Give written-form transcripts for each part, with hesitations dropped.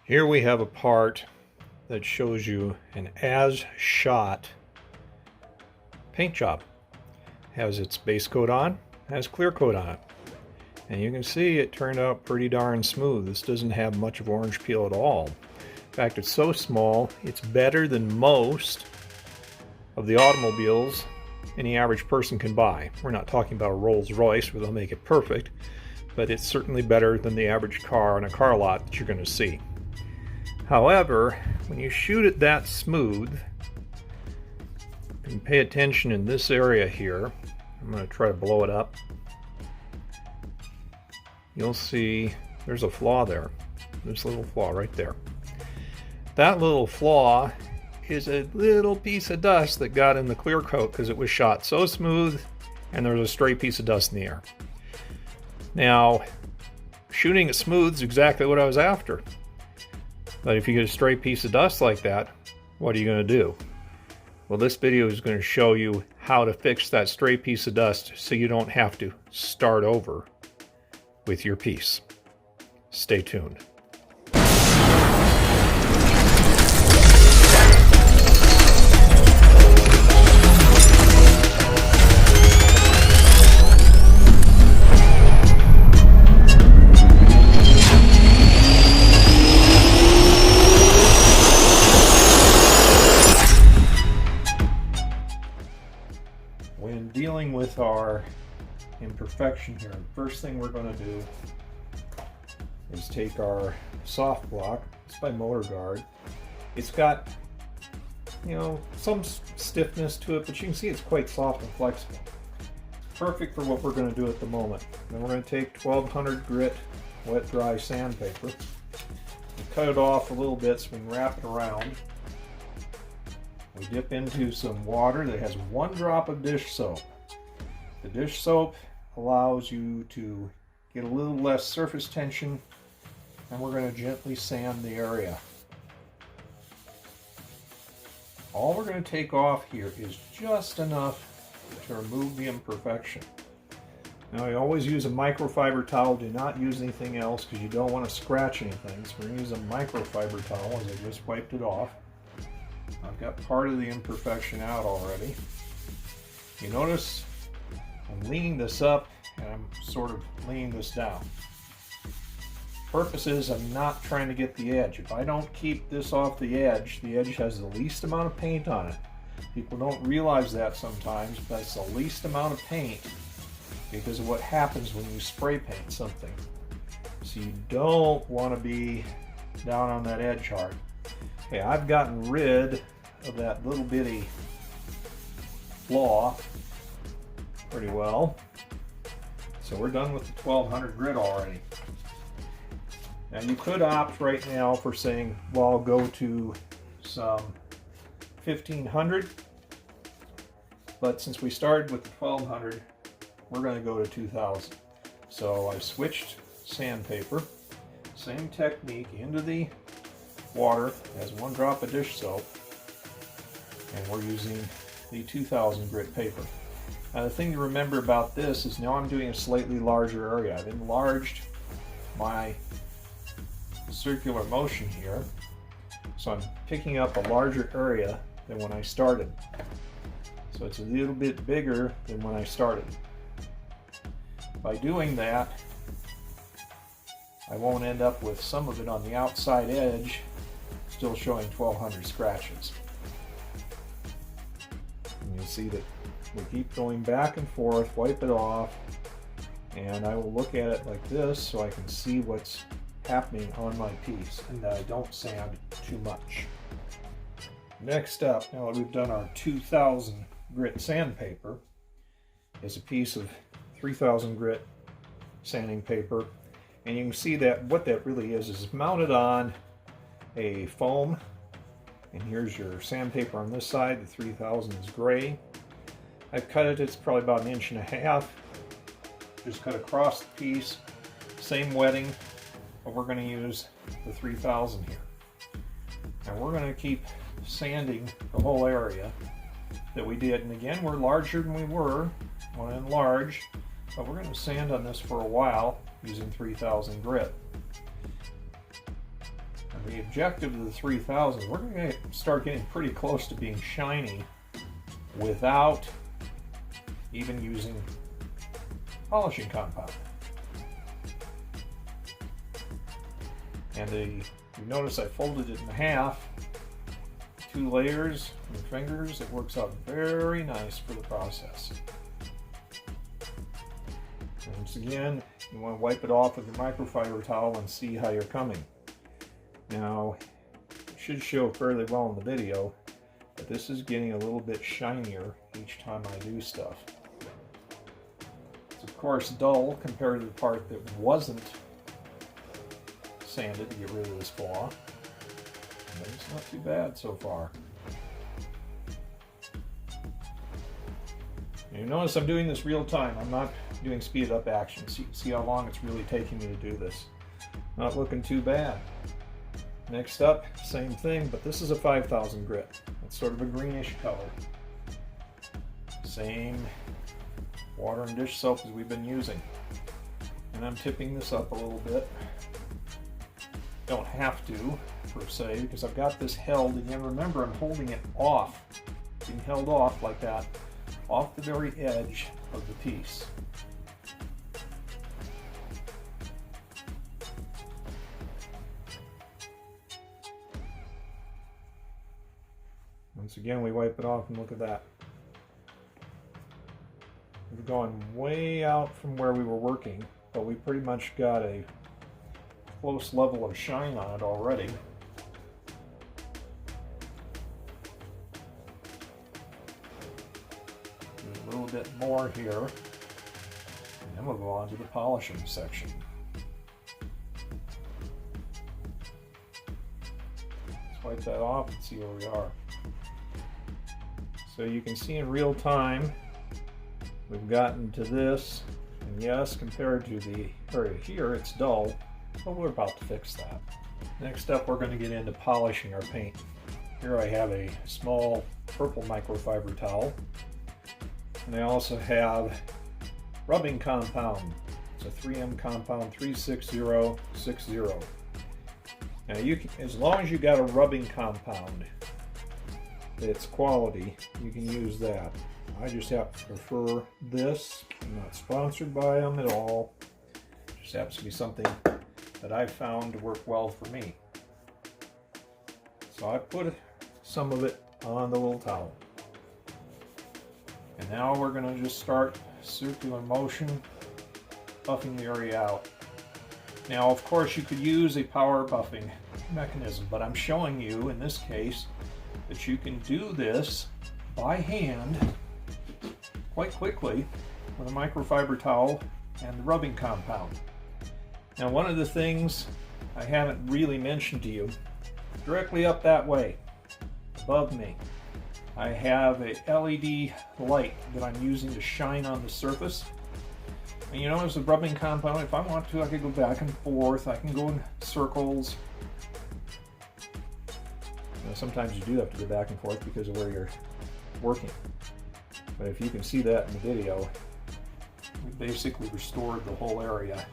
Here we have a part that shows you an as-shot paint job. Has its base coat on, has clear coat on it. And you can see it turned out pretty darn smooth. This doesn't have much of orange peel at all. In fact, it's so small, it's better than most of the automobiles any average person can buy. We're not talking about a Rolls Royce where they'll make it perfect, but it's certainly better than the average car on a car lot that you're going to see. However, when you shoot it that smooth, you can pay attention in this area here. I'm going to try to blow it up. You'll see there's a flaw there. This little flaw right there. That little flaw is a little piece of dust that got in the clear coat because it was shot so smooth and there was a stray piece of dust in the air. Now, shooting it smooth is exactly what I was after. But if you get a stray piece of dust like that, what are you going to do? Well, this video is going to show you how to fix that stray piece of dust so you don't have to start over with your piece. Stay tuned. When dealing with our imperfection here, the first thing we're going to do is take our soft block. It's by Motor Guard. It's got, some stiffness to it, but you can see it's quite soft and flexible. Perfect for what we're going to do at the moment. Then we're going to take 1200 grit wet dry sandpaper and cut it off a little bit so we can wrap it around. We dip into some water that has 1 drop of dish soap. The dish soap allows you to get a little less surface tension, and we're going to gently sand the area. All we're going to take off here is just enough to remove the imperfection. Now, I always use a microfiber towel. Do not use anything else because you don't want to scratch anything. So we're going to use a microfiber towel as I just wiped it off. I've got part of the imperfection out already. You notice I'm leaning this up and I'm sort of leaning this down. Purpose is I'm not trying to get the edge. If I don't keep this off the edge has the least amount of paint on it. People don't realize that sometimes, but it's the least amount of paint because of what happens when you spray paint something. So you don't want to be down on that edge hard. Okay, I've gotten rid of that little bitty flaw pretty well. So we're done with the 1200 grit already. Now you could opt right now for saying, well, I'll go to some 1500, but since we started with the 1200, we're going to go to 2000. So I switched sandpaper, same technique, into the water, has 1 drop of dish soap, and we're using the 2000 grit paper. Now the thing to remember about this is now I'm doing a slightly larger area. I've enlarged my circular motion here, so I'm picking up a larger area than when I started. So it's a little bit bigger than when I started. By doing that, I won't end up with some of it on the outside edge still showing 1200 scratches. And you see that we keep going back and forth, wipe it off, and I will look at it like this so I can see what's happening on my piece and that I don't sand too much. Next up, now that we've done our 2000 grit sandpaper, is a piece of 3000 grit sanding paper, and you can see that what that really is mounted on a foam, and here's your sandpaper on this side. The 3000 is gray. I've cut it, it's probably about 1.5 inches. Just cut across the piece, same wetting, but we're going to use the 3000 here. And we're going to keep sanding the whole area that we did. And again, we're larger than we were. I want to enlarge, but we're going to sand on this for a while using 3000 grit. And The objective of the 3000, we're going to start getting pretty close to being shiny without even using polishing compound. And you notice I folded it in half, 2 layers with fingers. It works out very nice for the process. Once again, you want to wipe it off with your microfiber towel and see how you're coming. Now, it should show fairly well in the video, but this is getting a little bit shinier each time I do stuff. It's of course dull compared to the part that wasn't sanded to get rid of this flaw, but it's not too bad so far. And you notice I'm doing this real time. I'm not doing speed up action. See how long it's really taking me to do this. Not looking too bad. Next up, same thing, but this is a 5000 grit. It's sort of a greenish color. Same water and dish soap as we've been using. And I'm tipping this up a little bit. Don't have to, per se, because I've got this held. Again, remember, I'm holding it off, being held off like that, off the very edge of the piece. Once again, we wipe it off and look at that. We've gone way out from where we were working, but we pretty much got a close level of shine on it already. A little bit more here, and then we'll go on to the polishing section. Let's wipe that off and see where we are. So you can see in real time we've gotten to this, and yes, compared to the area here, it's dull, but we're about to fix that. Next up, we're going to get into polishing our paint. Here I have a small purple microfiber towel, and I also have rubbing compound. It's a 3M compound 36060. Now you can, as long as you got a rubbing compound that's quality, you can use that. I just happen to prefer this. I'm not sponsored by them at all. It just happens to be something that I've found to work well for me. So I put some of it on the little towel. And now we're going to just start circular motion, buffing the area out. Now, of course, you could use a power buffing mechanism, but I'm showing you in this case that you can do this by hand quite quickly with a microfiber towel and the rubbing compound. Now, one of the things I haven't really mentioned to you, directly up that way, above me, I have a LED light that I'm using to shine on the surface. And you notice the rubbing compound, if I want to, I can go back and forth, I can go in circles. Sometimes you do have to go back and forth because of where you're working. But if you can see that in the video, we basically restored the whole area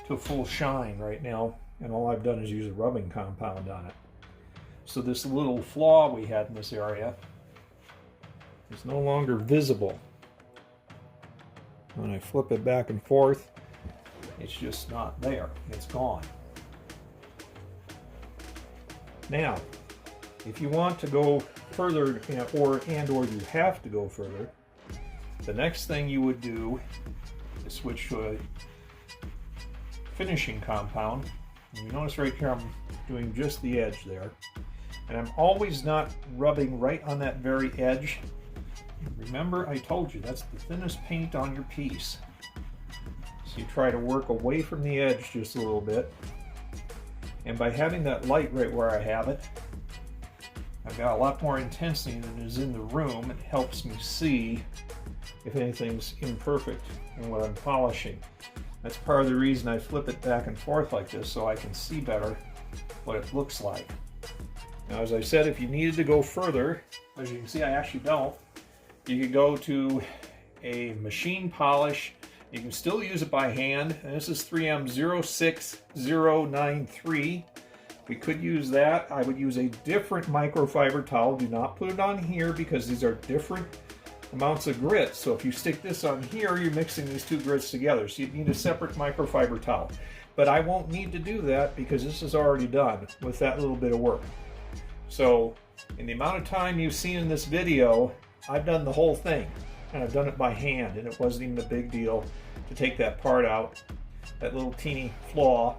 to full shine right now, and all I've done is use a rubbing compound on it. So this little flaw we had in this area is no longer visible. When I flip it back and forth, it's just not there. It's gone. Now, if you want to go further, or you have to go further, the next thing you would do is switch to a finishing compound. And you notice right here I'm doing just the edge there. And I'm always not rubbing right on that very edge. Remember, I told you that's the thinnest paint on your piece. So you try to work away from the edge just a little bit. And by having that light right where I have it, I've got a lot more intensity than is in the room. It helps me see if anything's imperfect in what I'm polishing. That's part of the reason I flip it back and forth like this, so I can see better what it looks like. Now, as I said, if you needed to go further, as you can see I actually don't, you could go to a machine polish. You can still use it by hand, and this is 3M 06093. We could use that. I would use a different microfiber towel. Do not put it on here because these are different amounts of grit. So if you stick this on here, you're mixing these two grits together. So you need a separate microfiber towel. But I won't need to do that because this is already done with that little bit of work. So in the amount of time you've seen in this video, I've done the whole thing. And I've done it by hand, and it wasn't even a big deal to take that part out, that little teeny flaw.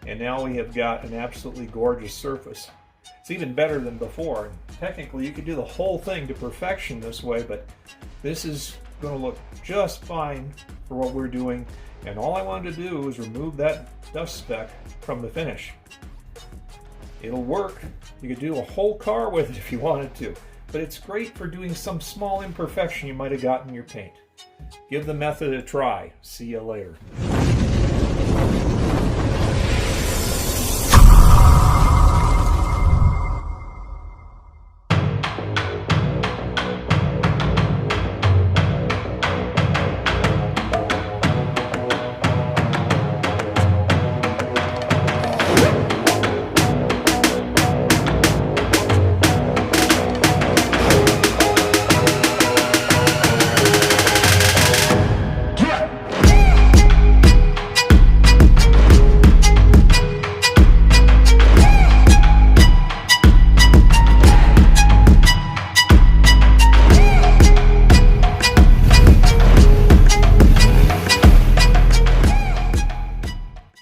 And now we have got an absolutely gorgeous surface. It's even better than before. Technically, you could do the whole thing to perfection this way, but this is going to look just fine for what we're doing. And all I wanted to do is remove that dust speck from the finish. It'll work. You could do a whole car with it if you wanted to, but it's great for doing some small imperfection you might have gotten in your paint. Give the method a try. See you later.